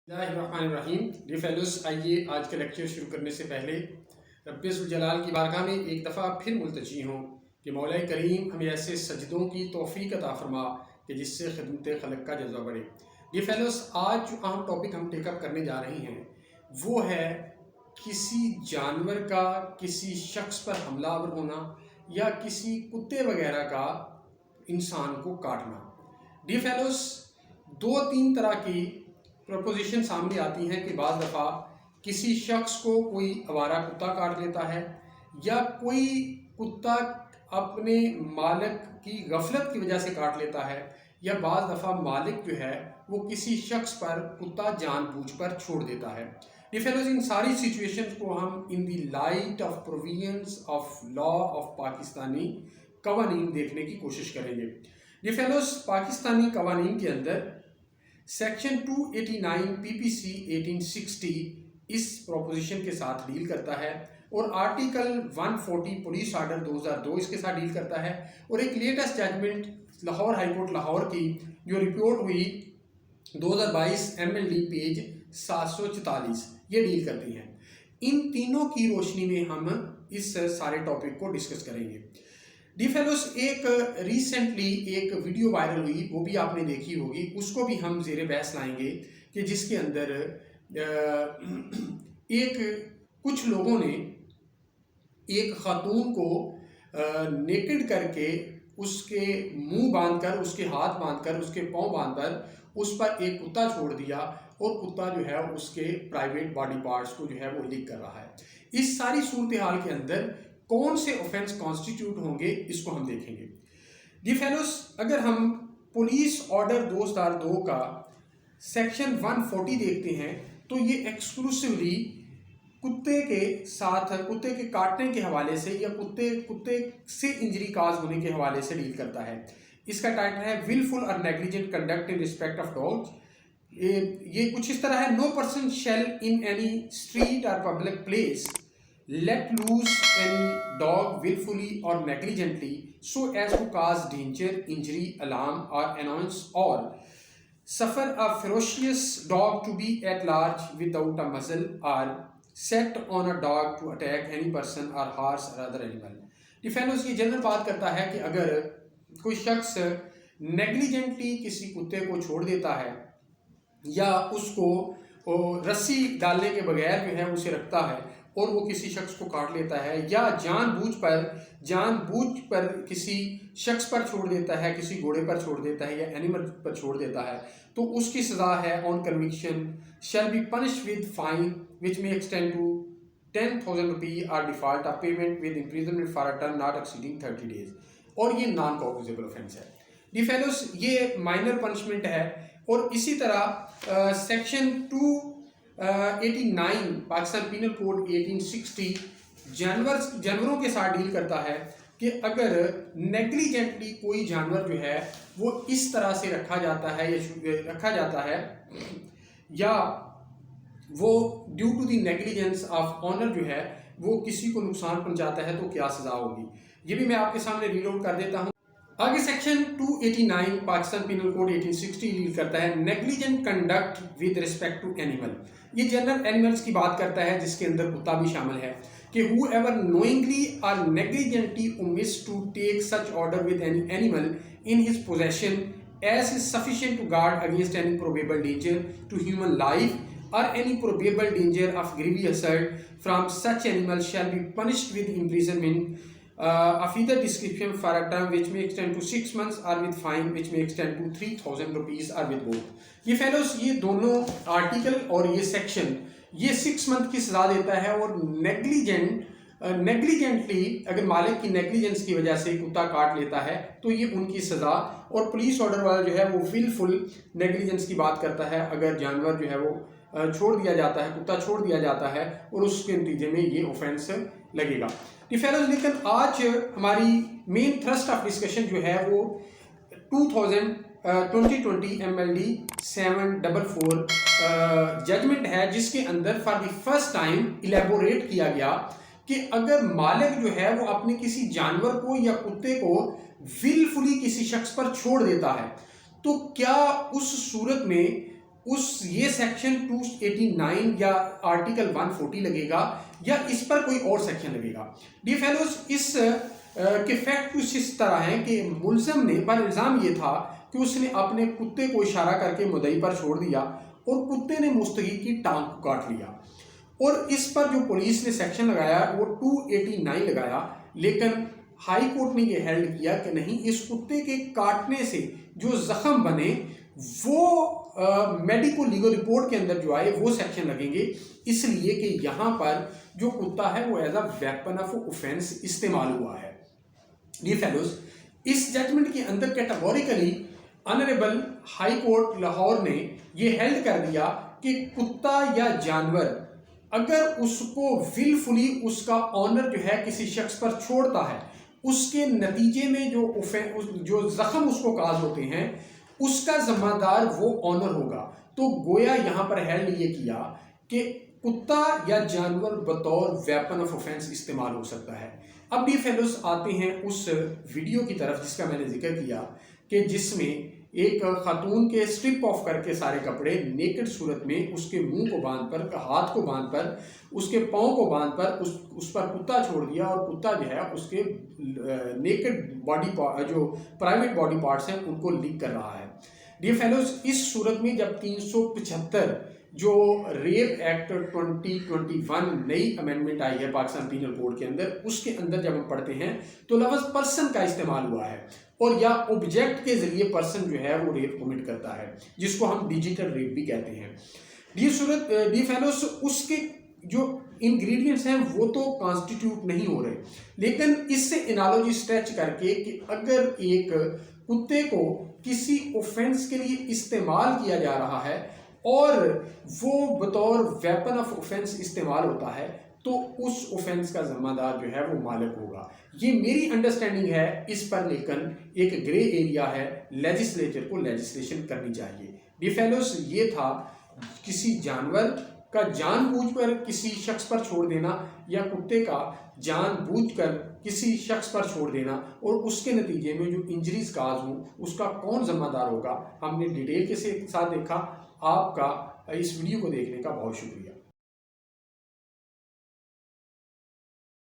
الرحیم D fellows, آئیے آج کا لیکچر شروع کرنے سے پہلے رب ذوالجلال کی بارگاہ میں ایک دفعہ پھر ملتجی ہوں کہ مولا کریم ہمیں ایسے سجدوں کی توفیق عطا فرما کہ جس سے خدمت خلق کا جذبہ بڑھے۔ ڈی فیلوز، آج جو اہم ٹاپک ہم ٹیک اپ کرنے جا رہے ہیں وہ ہے کسی جانور کا کسی شخص پر حملہ آور ہونا یا کسی کتے وغیرہ کا انسان کو کاٹنا۔ ڈی فیلوز، دو تین طرح کی پرپوزیشن سامنے آتی ہیں کہ بعض دفعہ کسی شخص کو کوئی آوارہ کتا کاٹ لیتا ہے یا کوئی کتا اپنے مالک کی غفلت کی وجہ سے کاٹ لیتا ہے، یا بعض دفعہ مالک جو ہے وہ کسی شخص پر کتا جان بوجھ پر چھوڑ دیتا ہے۔ ڈی فیلوز، ان ساری سچویشنز کو ہم in the light of provisions of law of Pakistani قوانین دیکھنے کی کوشش کریں گے۔ ڈی فیلوز، پاکستانی قوانین کے اندر سیکشن 289 پی پی سی 1860 اس پروپوزیشن کے ساتھ ڈیل کرتا ہے، اور آرٹیکل 140 پولیس آرڈر 2002 اس کے ساتھ ڈیل کرتا ہے، اور ایک latest judgment Lahore high court Lahore کی جو رپورٹ ہوئی 2022 MLD پیج 744 یہ ڈیل کرتی ہیں۔ ان تینوں کی روشنی میں ہم اس سارے ٹاپک کو ڈسکس کریں گے۔ ڈی فیلوز، ایک ریسنٹلی ایک ویڈیو وائرل ہوئی، وہ بھی آپ نے دیکھی ہوگی، اس کو بھی ہم زیر بحث لائیں گے کہ جس کے اندر کچھ لوگوں نے ایک خاتون کو نیکڈ کر کے اس کے منہ باندھ کر، اس کے ہاتھ باندھ کر، اس کے پاؤں باندھ کر اس پر ایک کتا چھوڑ دیا، اور کتا جو ہے اس کے پرائیویٹ باڈی پارٹس کو جو ہے وہ لک کر رہا ہے۔ اس ساری صورتحال کے اندر کون سے اوفینس کانسٹیٹیوٹ ہوں گے اس کو ہم دیکھیں گے۔ ڈی فیلوز، اگر ہم پولیس آرڈر 2002 کا سیکشن 140 دیکھتے ہیں تو یہ ایکسکلوسیولی کتے کے ساتھ، کتے کے کاٹنے کے حوالے سے یا کتے سے انجری کاز ہونے کے حوالے سے ڈیل کرتا ہے۔ اس کا ٹائٹل ہے willful or negligent conduct in respect of dogs۔ یہ کچھ اس طرح ہے: no person shall in any street or public place let loose any dog willfully or negligently so as to cause danger, injury, alarm or annoyance, or suffer a ferocious dog to be at large without a muzzle, or set on a dog to attack any person or horse or other animal۔ D fellows, یہ general بات کرتا ہے کہ اگر کوئی شخص نیگلیجنٹلی کسی کتے کو چھوڑ دیتا ہے یا اس کو رسی ڈالنے کے بغیر جو ہے اسے رکھتا ہے اور وہ کسی شخص کو کاٹ لیتا ہے، یا جان بوجھ پر کسی شخص پر چھوڑ دیتا ہے، کسی گھوڑے پر چھوڑ دیتا ہے یا اینیمل پر چھوڑ دیتا ہے، تو اس کی سزا ہے آن conviction shall be punished with fine which may extend to 10,000 rupee or default of payment with imprisonment for a term not exceeding 30 days، اور یہ نان کوگنیزیبل اوفینس ہے۔ ڈی فیلوز، یہ مائنر پنشمنٹ ہے، اور اسی طرح سیکشن 289 پاکستان پینل کوڈ 1860 جانوروں کے ساتھ ڈیل کرتا ہے کہ اگر نیگلیجنٹلی کوئی جانور جو ہے وہ اس طرح سے رکھا جاتا ہے یا وہ due to the negligence of owner جو ہے وہ کسی کو نقصان پہنچاتا ہے تو کیا سزا ہوگی، یہ بھی میں آپ کے سامنے ریلوڈ کر دیتا ہوں۔ آگے section 289 Pakistan penal code 1860 deal کرتا ہے negligent conduct with respect to animal. یہ جنرل اینیملز کی بات کرتا ہے جس کے اندر کتا بھی شامل ہے کہ whoever knowingly or negligently omits to take such order with any animal in his possession as is sufficient to guard against any probable danger to human life or any probable danger of grievous hurt from such animal shall be punished with imprisonment of either description for a term which may extend to 6 months or with fine which may extend to 3,000 rupees or with both۔ یہ fellows, یہ دونوں article اور یہ section یہ 6 month کی سزا دیتا ہے، اور نیگلیجنٹلی اگر مالک کی نیگلیجنس کی وجہ سے کتا کاٹ لیتا ہے تو یہ ان کی سزا، اور پولیس آرڈر والا جو ہے وہ willful نیگلیجنس کی بات کرتا ہے، اگر جانور جو ہے وہ چھوڑ دیا جاتا ہے، کتا چھوڑ دیا جاتا ہے اور اس کے نتیجے میں یہ اوفینس لگے گا۔ ڈی فیلوز، لیکن آج ہماری مین تھرسٹ آف ڈسکشن جو ہے وہ 2020 MLD 744 ججمنٹ ہے، جس کے اندر for the first time elaborate کیا گیا کہ اگر مالک جو ہے وہ اپنے کسی جانور کو یا کتے کو willfully کسی شخص پر چھوڑ دیتا ہے تو کیا اس صورت میں یہ سیکشن 289 یا آرٹیکل 140 لگے گا یا اس پر کوئی اور سیکشن لگے گا. ڈیئر فیلوز، اس کے فیکٹ کچھ اس طرح ہیں کہ ملزم نے پر الزام یہ تھا کہ اس نے اپنے کتے کو اشارہ کر کے مدعی پر چھوڑ دیا اور کتے نے مستحق کی ٹانگ کو کاٹ لیا، اور اس پر جو پولیس نے سیکشن لگایا وہ 289 لگایا. لیکن ہائی کورٹ نے یہ ہیلڈ کیا کہ نہیں، اس کتے کے کاٹنے سے جو زخم بنے وہ میڈیکو لیگل رپورٹ کے اندر جو آئے وہ سیکشن لگیں گے، اس لیے کہ یہاں پر جو کتا ہے وہ as a weapon of offence استعمال ہوا ہے. ڈیئر فیلوز، اس ججمنٹ کے اندر categorically honourable high court Lahore نے یہ ہیلڈ کر دیا کہ کتا یا جانور اگر اس کو ولفلی اس کا آنر جو ہے کسی شخص پر چھوڑتا ہے، اس کے نتیجے میں جو زخم اس کو کاز ہوتے ہیں اس کا ذمہ دار وہ آنر ہوگا. تو گویا یہاں پر ہیلڈ یہ کیا کہ کتا یا جانور بطور ویپن آف اوفینس استعمال ہو سکتا ہے. اب ڈیئر فیلوز آتے ہیں اس ویڈیو کی طرف جس کا میں نے ذکر کیا کہ جس میں ایک خاتون کے سٹرپ آف کر کے سارے کپڑے نیکڈ صورت میں اس کے منہ کو باندھ پر، ہاتھ کو باندھ پر، اس کے پاؤں کو باندھ پر اس پر کتا چھوڑ دیا، اور کتا جو ہے اس کے نیکڈ باڈی جو پرائیویٹ باڈی پارٹس ہیں ان کو لیک کر رہا ہے. ڈیئر فیلوز، اس صورت میں جب 375 جو ریپ ایکٹ 2021 نئی امینڈمنٹ آئی ہے پاکستان پینل کوڈ کے اندر، اس کے اندر جب ہم پڑھتے ہیں تو لفظ پرسن کا استعمال ہوا ہے، اور یا اوبجیکٹ کے ذریعے پرسن جو ہے وہ ریپ کمٹ کرتا ہے، جس کو ہم ڈیجیٹل ریپ بھی کہتے ہیں. ڈیئر فیلوز، اس کے جو انگریڈینٹس ہیں وہ تو کانسٹیٹیوٹ نہیں ہو رہے، لیکن اس سے انالوجی اسٹریچ کر کے کہ اگر ایک کتے کو کسی اوفینس کے لیے استعمال کیا جا رہا ہے اور وہ بطور ویپن آف اوفینس استعمال ہوتا ہے تو اس اوفینس کا ذمہ دار جو ہے وہ مالک ہوگا. یہ میری انڈرسٹینڈنگ ہے اس پر، لیکن ایک گرے ایریا ہے، لیجسلیچر کو لیجسلیشن کرنی چاہیے. ڈیئر فیلوز، یہ تھا کسی جانور کا جان بوجھ کر کسی شخص پر چھوڑ دینا یا کتے کا جان بوجھ کر کسی شخص پر چھوڑ دینا اور اس کے نتیجے میں جو انجریز کاز ہوں اس کا کون ذمہ دار ہوگا، ہم نے ڈیٹیل کے ساتھ دیکھا. آپ کا اس ویڈیو کو دیکھنے کا بہت شکریہ.